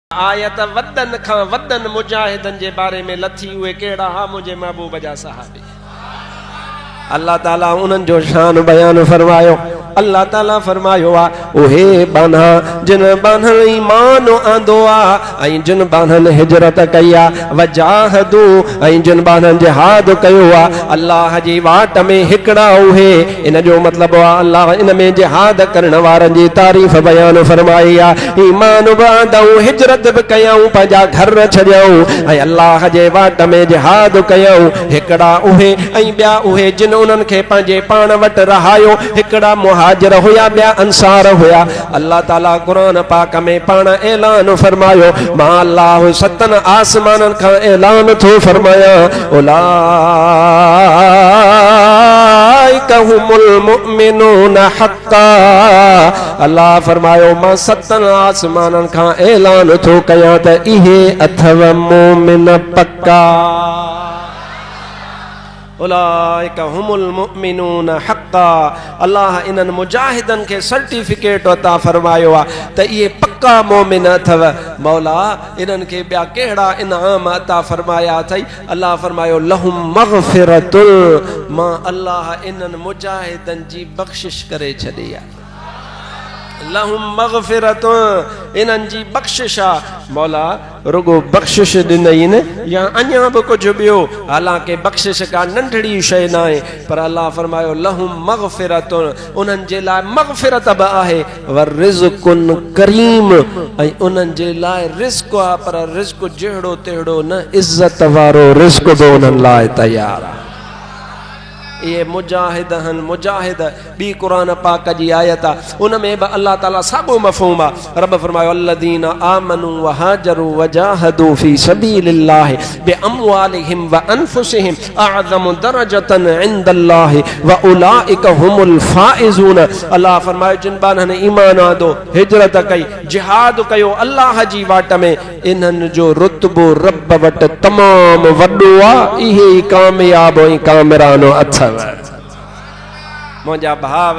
आयत वदन खां वदन मुजाहिदन जे बारे में लथी उहे केड़ा हा मुझे महबूब जा सहाबी। अल्लाह ताला उन्हनि जो शान बयान फरमायो। अल्लाह ताला फरमायो आ ओहे बाना जिन बानन ईमान आंदो आ ऐं जिन बानन हिजरत कई आ वजाहदू ऐं जिन बानन जिहाद कयो आ अल्लाह जी वाट में हिकड़ा उहे इन जो मतलब आ अल्लाह इन में जिहाद करण वारन जी तारीफ बयान फरमाई आ। ईमान बांदऊ हिजरत भी कयऊं पंहिंजा घर छॾियऊं ऐं अल्लाह जे वाट में जिहाद कयऊं हिकड़ा उहे ऐं ॿिया उहे जिन उन्हनि खे पंहिंजे पाण वटि रहायो हिकड़ा मुहाजिर हुया ॿिया अंसार हुया। अल्लाह ताला कुरान पाक में पाण ऐलान फरमायो मां अल्लाह सतन आसमाननि खां ऐलान थो फरमाया उलाइका हुमुल मुमिनून हक्का। अल्लाह फरमायो मां सतन आसमाननि खां ऐलान थो कयां त इहे अथव मोमिन पक्का। उलाइका हुमुल मुमिनून हक्का। अल्लाह इन्हनि मुजाहिदन के सर्टिफिकेट अता फरमायो आ त इहे पक्का मोमिन अथव। मौला इन्हनि के ॿिया कहिड़ा इनाम अता फरमाया अथई। अल्लाह फरमायो लहुम मग़फ़िरतुल मां अल्लाह इन्हनि मुजाहिदन जी बख़्शिश करे छॾी आहे। लहुम मग़फ़िरतु इन्हनि जी बख़्शिश आहे। मौला रुगो बख़्शिश ॾिनई न या अञा बि कुझु ॿियो हालांकि बख़्शिश का नंढड़ी शइ न आहे पर अल्लाह फरमायो लहुम मग़फ़िरतु उन्हनि जे लाइ मग़फ़िरत बि आहे व रिज़्क़ुन करीम ऐं उन्हनि जे लाइ रिज़्क़ आहे पर रिज़्क़ जहिड़ो तहिड़ो न इज़त वारो रिज़्क़ बि उन्हनि लाइ तयारु आहे। ये मुजाहिद हन मुजाहिद बी कुरान पाक जी आयत आहे उन में बि अल्लाह ताला साॻियो मफ़हूम आहे। रब फरमायो अल्लज़ीन आमनू व हाजरू व जाहदू फी सबीलिल्लाहि बि अमवालिहिम व अनफुसिहिम अअज़मु दरजतन इंदल्लाहि व उलाइका हुमुल फाइज़ून। अल्लाह फरमायो जिन बाननि ईमान आंदो हिजरत कई जिहाद कयो अल्लाह जी वाट में इन्हनि जो रुतबो रब वटि तमामु वॾो आहे। इहे ई कामयाब ऐं कामरानो अथव। मुंहिंजा भाव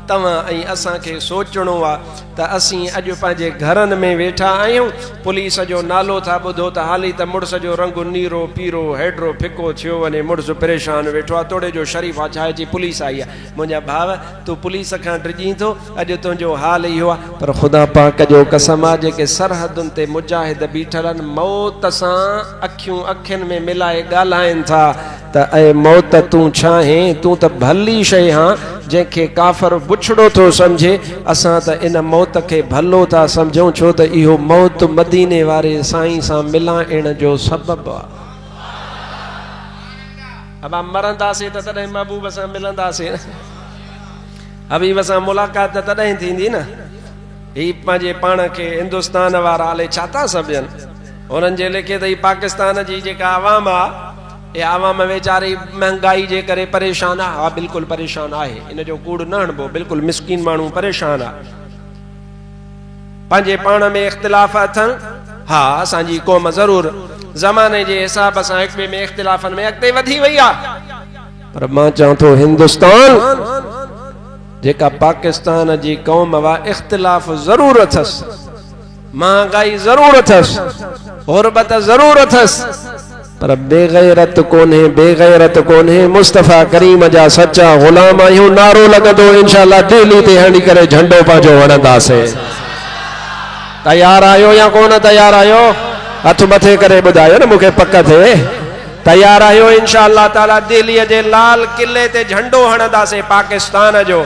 तव्हां ऐं असांखे सोचणो आहे त असीं अॼु पंहिंजे घरनि में वेठा आहियूं पुलिस जो नालो था ॿुधो त हाली त मुड़ुस जो रंग नीरो पीरो हेडरो फिको थियो वञे मुड़ुस परेशान वेठो आहे तोड़े जो शरीफ़ आहे छा जी पुलिस आई आहे। मुंहिंजा भाव तूं पुलिस खां डिॼी थो अॼु तुंहिंजो हाल इहो आहे पर ख़ुदा पाक जो कसम आहे जेके सरहदुनि ते मुजाहिद बीठल आहिनि मौत सां अखियूं अखियुनि में मिलाए ॻाल्हाइनि था त ऐं मौत तूं छा आहीं तूं त भली शइ हां जंहिंखे काफ़र बुछड़ो थो सम्झे असां त इन मौत खे भलो था सम्झूं छो त इहो मौत मदीने वारे साईं सां मिलाइण जो सबबु आहे। अब मरंदासीं त तॾहिं महबूब सां मिलंदासीं हबीब सां मुलाक़ात त तॾहिं थींदी न। ही पंहिंजे पाण खे हिंदुस्तान वारा हाले छा था सम्झनि उन्हनि जे लेखे त ही पाकिस्तान जी जेका आवाम आहे ये आवाम वेचारी महंगाई जे करे परेशान आहे। हा बिल्कुलु परेशान आहे इन जो कूड़ न हणबो बिल्कुलु मिसकीन माण्हू परेशान आहे। पंहिंजे पाण में इख़्तिलाफ़ अथनि हा असांजी क़ौम ज़रूरु ज़माने जे हिसाब सां हिक ॿिए में इख़्तिलाफ़नि में अॻिते वधी वई आहे पर मां चवां थो हिंदुस्तान जेका पाकिस्तान जी क़ौम वा इख़्तिलाफ़ ज़रूरु अथसि महांगाई ज़रूरु अथसि ग़ुरबत ज़रूरु अथसि पर बेगैरत कोन्हे मुस्तफ़ा करीम जा सच्चा ग़ुलाम आहियूं। नारो लॻंदो इंशाअल्लाह दिल्ली ते हणी करे झंडो पंहिंजो वणंदासीं। तयार आहियो या कोन तयार आहियो हथ मथे करे ॿुधायो न मूंखे पक थिए। तयार आहियो इंशाअल्लाह ताला दिल्लीअ जे लाल किले ते झंडो हणंदासीं पाकिस्तान जो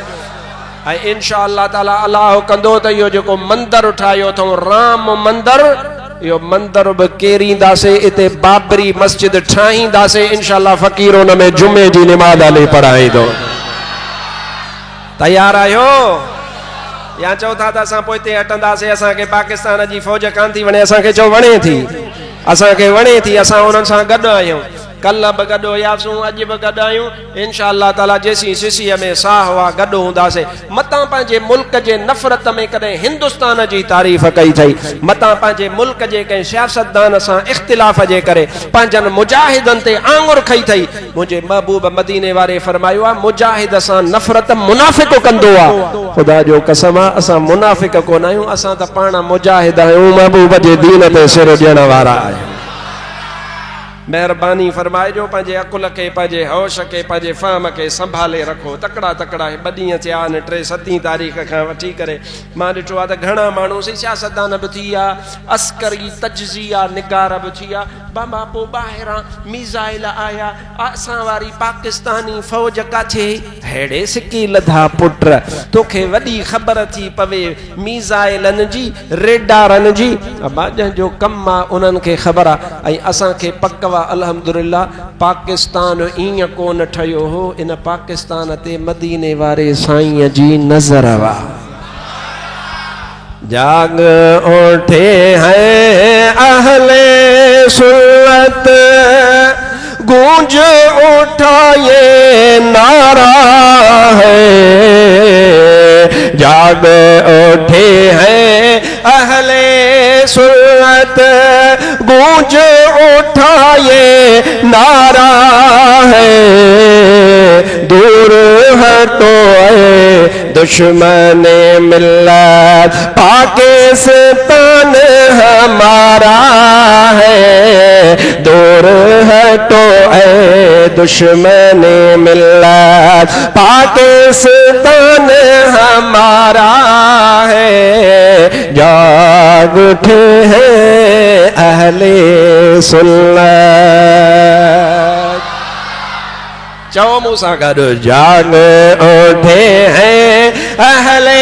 ऐं इंशाअल्लाह ताला अल्लाह कंदो त इहो जेको मंदरु ठाहियो अथऊं राम मंदरु यो मंदर बि केरींदासीं इते बाबरी मस्जिद ठाहींदासीं इंशाअल्लाह फ़कीर उन में जुमे जी निमाज़ हली पढ़ाईंदो। तयार आहियो या चओ था त असां पोइ हिते हटंदासीं असांखे पाकिस्तान जी फ़ौज कान थी वणे असांखे चओ वणे थी असांखे वणे थी असां उन्हनि सां गॾु आहियूं कल बि गॾु हुयासीं, अॼु बि गॾु आहियूं। इंशा अल्लाह ताला जेसीं सिसीअ में साह हुआ गॾु हूंदासीं। मतां पंहिंजे मुल्क जे नफ़रत में कॾहिं हिंदुस्तान जी तारीफ़ कई अथई, मतां पंहिंजे मुल्क जे कंहिं सियासतदान सां इख़्तिलाफ़ जे करे पंहिंजनि मुजाहिदनि ते आंगुर खई अथई। मुंहिंजे महबूब मदीने वारे फरमायो आहे, मुजाहिद सां नफ़रत मुनाफ़िक़ कंदो आहे। ख़ुदा जो कसम आहे, असां मुनाफ़िक़ कोन आहियूं, असां त पाण मुजाहिद आहियूं, महबूब जे दीन ते सिर ॾियण वारा आहियूं। मेहरबानी फरमाइजो, पंहिंजे अकुल खे, पंहिंजे होश खे, पंहिंजे फ़हम खे संभाले रखो। तकड़ा तकड़ा ॿ ॾींहं थिया आहिनि, 7 तारीख़ खां वठी करे मां ॾिठो आहे त घणा माण्हू सियासतदान बि थी विया, अस्करी तजज़िया निगार बि थी विया। बाबा पोइ ॿाहिरां मीज़ाइल आया, असां वारी पाकिस्तानी फ़ौज काथे, हेड़े सिकी लधा पुट, तोखे वॾी ख़बर थी पवे मीज़ाइलनि जी, रेडारनि जी। अबा जंहिंजो कमु आहे उन्हनि खे ख़बर आहे। ऐं असांखे पक अल्हम्दुलिल्लाह पाकिस्तान ईअं कोन ठहियो हो, इन पाकिस्तान ते मदीने वारे साईं जी नज़र वा। जाग उठे हैं अहले सुन्नत, गूंज उठा ये नारा है। जाग उठे हैं अहले सुन्नत, गूंज उठा ये नारा है। दूर हटो ऐ दुश्मन मिल्लत, पाकिस्तान हमारा है। दूर हटो ऐ दुश्मन मिल्लत, पाकिस्तान हमारा है। जाग उठे हैं अहले सुन्नत। चओ मूंसां गॾु, जाग उठे हैं अहले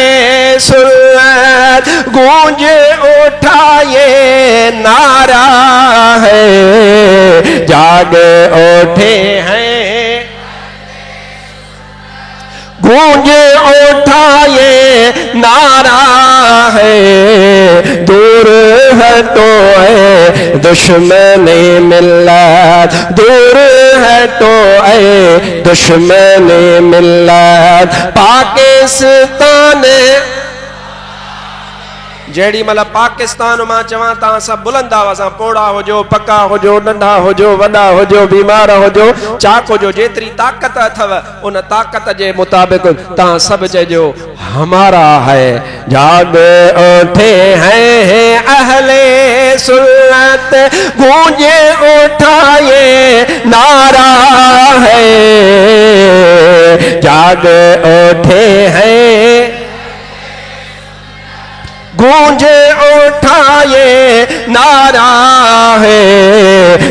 सुन्नत, गूंज उठा ये नारा है। जाग उठे हैं, गूंज उठा ये नारा है। दूर हटो ऐ दुश्मन मिल्लत, दूर हटो ऐ दुश्मन मिल्लत, पाकिस्तान। जेड़ी मतलब पाकिस्तान मां चवां तव्हां सभु बुलंद आवाज़ सां, पोड़ा हुजो, पका हुजो, नंढा हुजो, वॾा हुजो, बीमार हुजो, चाक हुजो, जेतिरी ताक़त अथव उन ताक़त जे मुताबिक़ तव्हां सभु चइजो हमारा है। जाग उठे हैं अहले सुन्नत, गूंजे उठा ये नारा है। जाग उठे हैं, गूंजे उठा ये नारा है।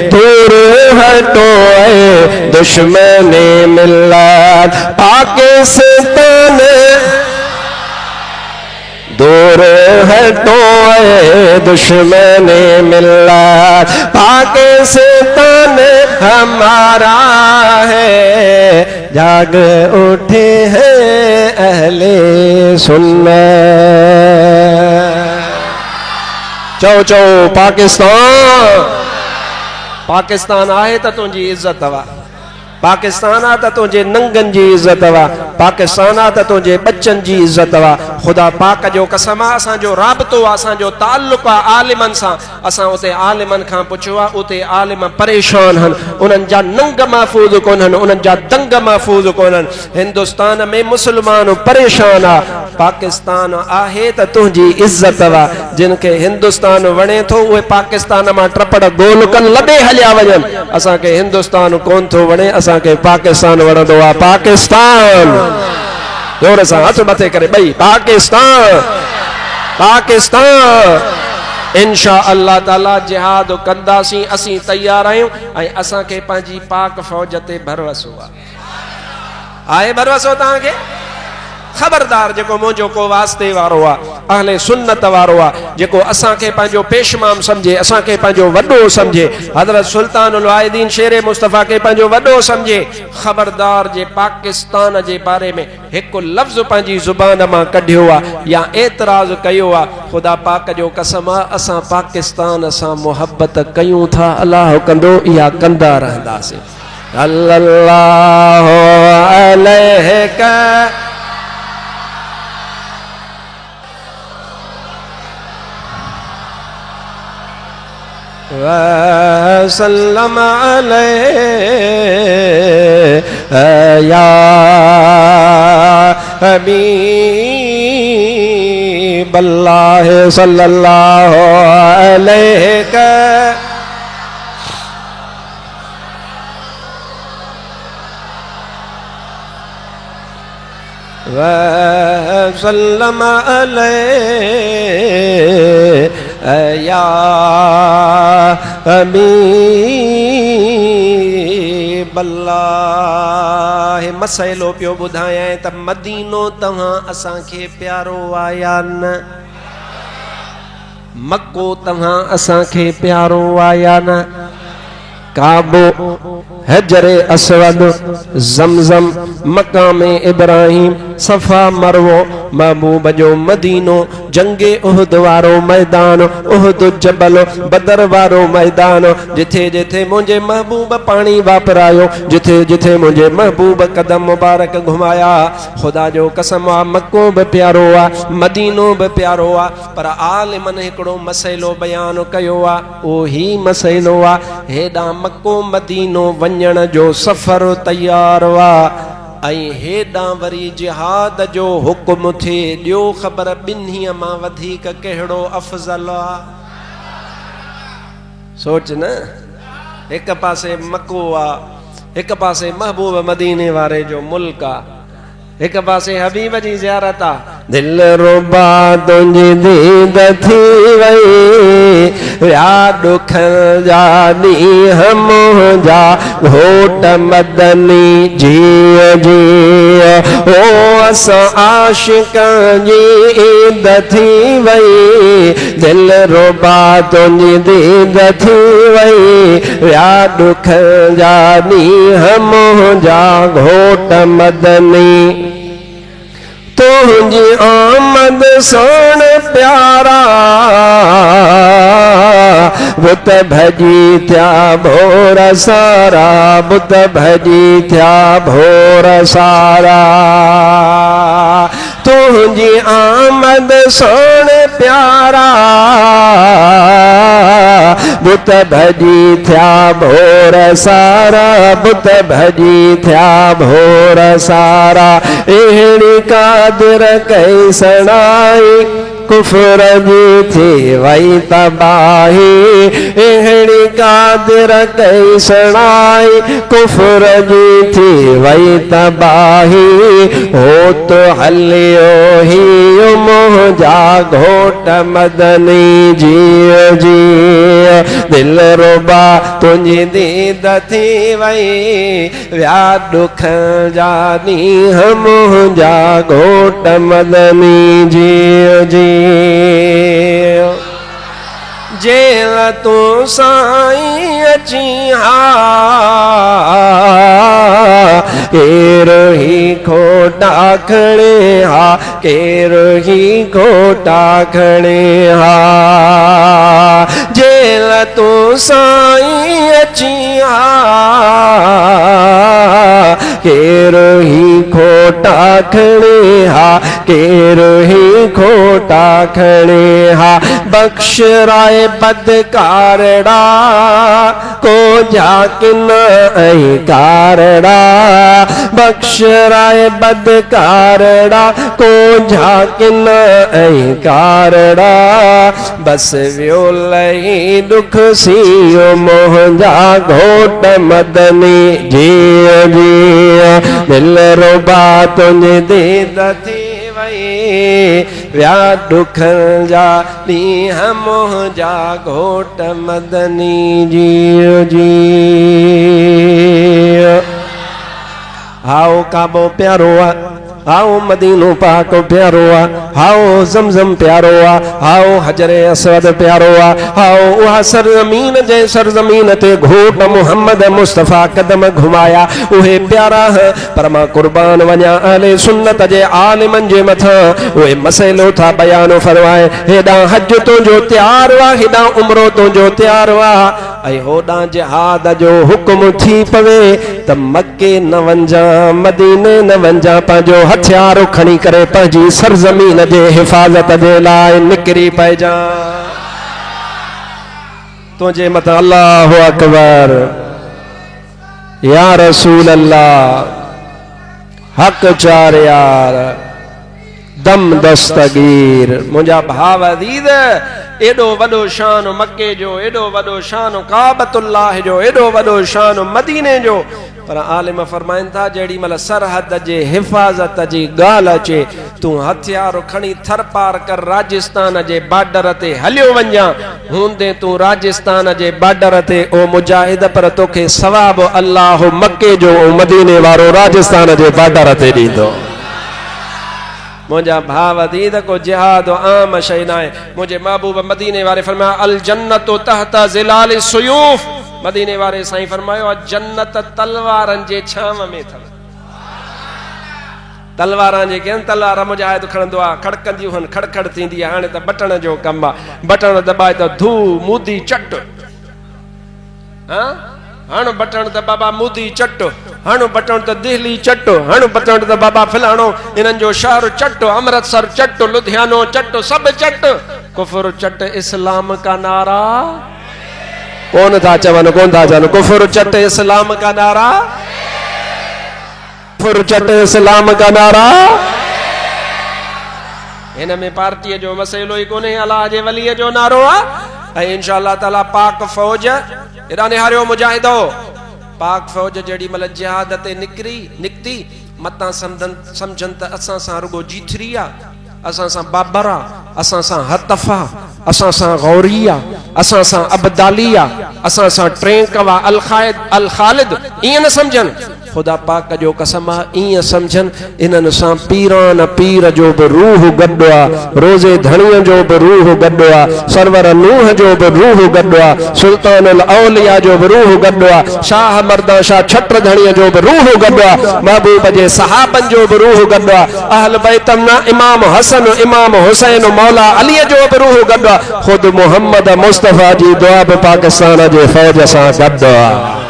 दूर हटो ऐ दुश्मन मिल्लत, पाकिस्तान। दूर हटो ऐ दुश्मन मिल्लत, पाकिस्तान हमारा है। जाग उठे हैं अहले सुन्नत। चो चो पाकिस्तान, पाकिस्तान आहे त तुंहिंजी इज्जत वा, पाकिस्तान आहे त तुंहिंजे नंगनि जी इज्जत वा, पाकिस्तान आहे त तुंहिंजे बच्चनि जी इज्जत वा। ख़ुदा पाक जो कसम आहे, असांजो राबितो आहे, असांजो ताल्लुक़ आहे आलिमनि सां। असां उते आलिमनि खां पुछियो आहे, उते आलिम परेशान आहिनि, उन्हनि जा नंग महफ़ूज़ कोन्हनि, उन्हनि जा दंग महफ़ूज़ कोन्हनि। हिंदुस्तान में मुस्लमान परेशान आहे, पाकिस्तान आहे त तुंहिंजी इज्जत वा। जिन खे हिंदुस्तान वणे थो उहे पाकिस्तान मां ट्रपड़ गोल कनि, लॾे हलिया वञनि। असांखे हिंदुस्तान कोन थो वणे, असांखे पाकिस्तान वणंदो आहे। पाकिस्तान जोर सां हथ मथे करे ॿई, पाकिस्तान, पाकिस्तान। इंशा अल्लाह ताला जिहाद कंदासीं, असीं तैयार आहियूं ऐं असांखे पंहिंजी पाक फ़ौज ते भरवसो आहे। भरवसो तव्हांखे? ख़बरदार जेको मुंहिंजो को वास्ते वारो आहे अहले सुन्नत वारो आहे जेको असांखे पंहिंजो पेशमाम सम्झे असांखे पंहिंजो वॾो सम्झे हज़रत सुल्तानुल वाहिदीन शेर मुस्तफ़ा खे पंहिंजो वॾो सम्झे ख़बरदार जे पाकिस्तान जे बारे में हिकु लफ़्ज़ पंहिंजी ज़ुबान मां कढियो आहे या एतिराज़ कयो आहे ख़ुदा पाक जो कसम आहे असां पाकिस्तान सां मुहबत कयूं था अलाह कंदो इहा कंदा रहंदासीं अल्लाहु अलैका वसल्लम अलैहि या हबीबल्लाह सल्लल्लाहु अलैहि वसल्लम अलैहि या हबीबल्लाह मसइलो पियो ॿुधायां त मदीनो तव्हां असांखे प्यारो आहे या न मक्को तव्हां असांखे प्यारो आहे या न काबो हजरे अस्वद ज़मज़म मकामे इब्राहिम सफ़ा मरवो महबूब जो मदीनो जंगे उहद वारो मैदान उहद जबल बदर वारो मैदान जिथे जिथे मुझे महबूब पानी वापरायो जिथे जिथे मुझे महबूब कदम मुबारक घुमाया खुदा जो कसम आ मक्को भी प्यारो आ मदीनो भी प्यारो आ पर आलिमन हिकड़ो मसइलो बयान कयो आ ओही मसइलो आ हेडा मक्को मदीनो वञण जो सफ़र तैयार वा ऐं हेॾां वरी जिहाद जो हुक्म थे ॾियो ख़बर ॿिन्हीअ मां वधीक कहिड़ो अफ़ज़ल आहे सोच न हिक पासे मक्को आहे हिक पासे महबूब मदीने वारे जो मुल्क आहे हिक पासे हबीब जी ज़ियारत आहे दिल रुबा तुंहिंजी दीद थी वई या ॾुखनि जा ॾींहं मुंहिंजा घोट मदनी जीअ जीअ ओ असां आशिक़ जी ईद थी वई दिल रुबा तुंहिंजी दीद थी वई या ॾुखनि जा ॾींहं मुंहिंजा घोट मदनी तुझी आमद सोन प्यारा बुत भजी थया भोर सारा बुत भजी थया भोर सारा तुझी आमद सोन प्यारा बुत भजी थया भोर सारा बुत भजी थया भोर सारा अहिड़ी कादिर कई सणाई कुफर जी थी वई तबाही अहिड़ी कादिर कई सणाई कुफर जी थी वई तबाही हो तो हलियो ही मुंहिंजा घोट मदनी जीअ जीअ दिल रुबा तुंहिंजी दीद थी वई विया ॾुखनि जा ॾींहं मुंहिंजा घोट मदनी जीअ जीअ जेल तू साईं अची हा केरु ही खोटा खणे हा केरु ही खोटा खणे हा जेल तू साईं अची हा केरु ही खोटा खणे हा केरु ही खोटा खणे हा बख्श राय बदकारड़ा को जाकिन ऐं कारड़ा बख्श राय बदकारड़ा को जाकिन ऐं कारड़ा बस वियो लही दुख सियो मुंहिंजा घोट मदनी जीअ जीअ दिल रुबा तुंहिंजी दीद थी वई विया ॾुखनि जा ॾींहं मुंहिंजा घोट मदनी जीअ जीअ हाओ काबो प्यारो आहे हाओ मदीनो पाक प्यारो आ, हाओ ज़मज़म प्यारो आ, हाओ हजरे असवद प्यारो आ, हाओ उहा सरज़मीन जे सरज़मीन ते घोट मोहम्मद मुस्तफ़ा कदम घुमाया उहे प्यारा है। पर मां कुर्बान वञा अहले सुन्नत जे आलिमन जे मथा उहे मसइलो था बयान फरमाए। हेॾां हज तुंहिंजो तैयार वा, हेॾां उमरो तुंहिंजो तैयार वा, ऐं होॾां जिहाद जो हुक्म थी पवे त मके न वञा, मदीने न वञा, पंहिंजो हथियार खणी करे पंहिंजी सरज़मीन जे हिफ़ाज़त जे लाइ निकिरी पइजां। तुंहिंजे मथां अल्लाहु अकबर, या रसूल अल्लाह, हक चार यार, दम दस्तगीर। मुंहिंजा भाव अज़ीज़, एडो वडो शान मक्के जो, एडो वडो शान काबतुल्लाह जो, एडो वडो शान मदीने जो। पर आलिम फरमाइन था जेड़ी मल सरहद जे हिफाजत जी गाल अचे तू हथियार खणी थर पार कर राजस्थान जे बॉर्डर ते हलियो वञा, हूंदे तू राजस्थान जे बॉर्डर ते ओ मुजाहिद, पर तोखे सवाब अल्लाह मक्के जो मदीने वारो राजस्थान जे बॉर्डर ते ॾींदो। मुझा भाव अज़ीज़ को जिहाद आम शइ न आहे। मुझे महबूब मदीने वारे फरमाया अल जन्नत तहत ज़िलाल सुयूफ, मदीने वारे साईं फरमायो जन्नत तलवारन जे छांव में अथव। तलवारां जेके आहिनि, तलवार मुजाहिद खणंदो आहे, खड़कंदियूं आहिनि, खड़खड़ थींदी आहे। हाणे त बटण जो कमु आहे, बटण दबाए त धू मुदी चट, हण बटण त बाबा मुदी चट, हण बटण त दिल्ली चट, हण बटण त बाबा फिलाणो इन्हनि जो शहर चट, अमृतसर चट, लुधियानो चट, सब चट। कुफर चट इस्लाम का नारा कौन था चवन, कौन था चवन, कुफर चट इस्लाम का नारा, कुफर चट इस्लाम का नारा। इन में पार्टीअ जो मसइलो ई कोन्हे, अल्लाह जे वलीअ जो नारो आहे। ऐं इंशाअल्लाह ताला पाक फौज एॾा निहारियो मुजाहिदो, पाक फौज जेड़ी मल जिहाद ते निकती मतां समझन त असां सां रुगो जीथरी आ, असां सां बाबर आ, असां सां हतफा, असां सां गौरी आ, असां सां अबदाली आ, असां सां ट्रेंकवा अल खालिद, ईअं न समझन। खुदा पाक जो कसम ईअं समझन इन्हनि सां पीरान पीर जो बि रूह गॾु आहे, रोज़े धणीअ जो बि रूह गॾु आहे, सरवर नूह जो बि रूह गॾु आहे, सुल्तान अल औलिया जो बि रूह गॾु आहे, शाह मर्दा शाह छत्र धणीअ जो बि रूह गॾु आहे, महबूब जे सहाबन जो बि रूह गॾु आहे, अहल बैतम न इमाम हसन इमाम हुसैन मौला अलीअ जो बि रूह गॾु आहे, खुद मोहम्मद मुस्तफ़ा जी दुआ बि पाकिस्तान जे फौज सां गॾु आहे।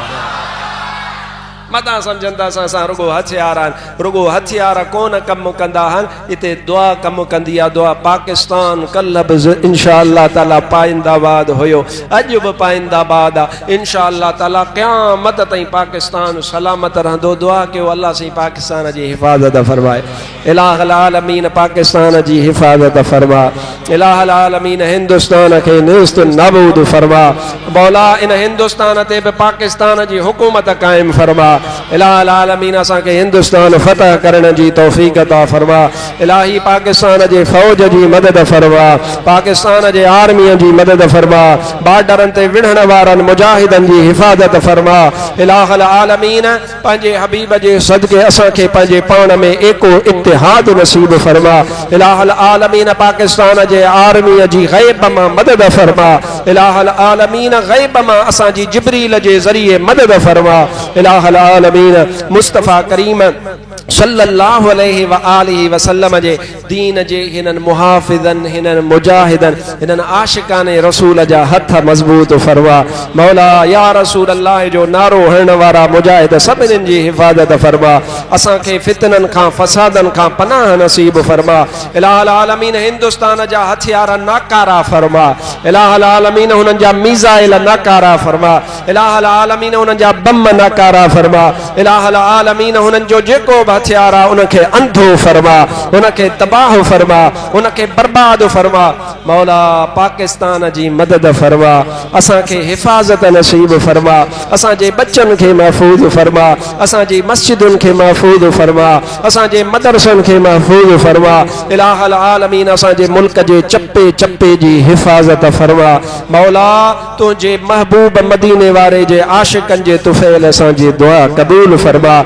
मता समझंदा असां रुगो हथियार आहिनि, रुगो हथियार कोन कमु कंदा आहिनि, हिते दुआ कमु कंदी आहे। दुआ पाकिस्तान कल्ह बि इंशाअल्लाह ताला पाइंदाबाद हुयो, अॼु बि पाइंदाबाद आहे, इंशाअल्लाह ताला क़यामत ताईं पाकिस्तान सलामत रहंदो। दुआ कयो अल्लाह साईं पाकिस्तान जी हिफ़ाज़त फरमाए, इलाहुल आलमीन पाकिस्तान जी हिफ़ाज़त फरमा, इलाहुल आलमीन हिंदुस्तान खे नेस्त नाबूद फरमा, मौला इन हिंदुस्तान ते बि पाकिस्तान जी हुकूमत क़ाइम फरमा, इलाहुल आलमीन असांखे हिंदुस्तान फतह करण जी तौफ़ीक़ अता फरमा, इलाही पाकिस्तान जे फ़ौज जी मदद फरमा, पाकिस्तान जे आर्मीअ जी मदद फरमा, बॉर्डरनि ते विढ़ण वारनि मुजाहिदनि जी हिफ़ाज़त फरमा, इलाहुल आलमीन पंहिंजे हबीब जे सदके असांखे पंहिंजे पाण में एको इत्तिहाद नसीब फरमा, इलाहुल आलमीन पाकिस्तान जे आर्मीअ जी ग़ैब मां मदद फरमा, इलाहुल आलमीन ग़ैब मां असांजी जिब्रील जे ज़रिए मदद फरमा, इलाहुल आलमीन मुस्तफ़ा करीम सल्लल्लाहु अलैहि व आलिहि वसल्लम जे दीन जे हिननि मुहाफ़िज़नि हिननि मुजाहिदनि हिननि आशिकाने रसूल जा हथ मज़बूत फरमा, मौला या रसूल अल्लाह जो नारो हणण वारा मुजाहिद सभिनीनि जी हिफ़ाज़त फरमा, असांखे फितननि खां फसादनि खां पनाह नसीब फरमा, इलाहुल आलमीन हिंदुस्तान जा हथियार नाकारा फरमा, इलाहुल आलमीन हुननि जा मीज़ाइल नाकारा फरमा, इलाहुल आलमीन हुननि जा बम नाकारा फरमा, इलाहुल आलमीन हुननि जो जेको हथियार आहे उनखे अंधो फरमा, उनखे तबाह फरमा, उनखे बर्बाद फरमा, मौला पाकिस्तान जी मदद फरमा, असांखे हिफ़ाज़त नसीब फरमा, असांजे बच्चन खे महफूज़ फरमा, असांजी मस्जिदुनि खे महफूज़ फरमा, असांजे मदरसनि खे महफूज़ फरमा, इलाहुल आलमीन असांजे मुल्क जे चप्पे चप्पे जी हिफ़ाज़त फरमा, मौला तुंहिंजे महबूब मदीने वारे जे आशिकनि जे तुफ़ैल असांजी दुआ क़बूल फरमा,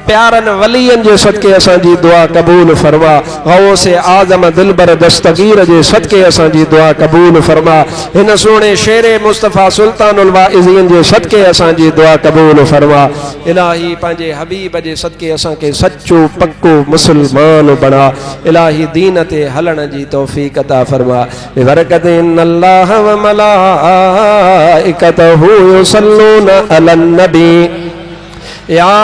प्यारनि वली वलियन जे सदके असां जी दुआ कबूल फरमा गौसे आज़म दिलबर दस्तगीर जे सदके असां जी दुआ कबूल फरमा इन सोने शेरे मुस्तफ़ा सुल्तानुल वाइज़ीन जे सदके असां जी दुआ कबूल फरमा इलाही पंहिंजे हबीब जे सदके असां के सच्चो पक्को मुसलमान बना इलाही दीन ते हलण जी तौफीक अता फरमा बरकत इन्नल्लाह व मलाइकतहु युसल्लूना अलन नबी या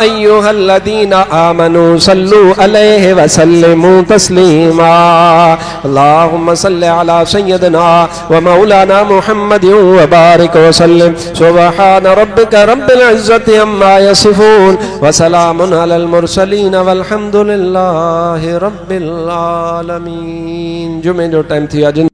अय्युहल्लज़ीना आमनू सल्लू अलैहि व सल्लिमू तस्लीमा अल्लाहुम्मा सल्लि अला सय्यिदिना व मौलाना मुहम्मदिन व बारिक व सल्लिम सुब्हान रब्बिका रब्बिल इज्जति अम्मा यसिफून व सलामुन अलल मुरसलीन वल्हम्दुलिल्लाहि रब्बिल आलमीन। जुमे जो टाइम थी।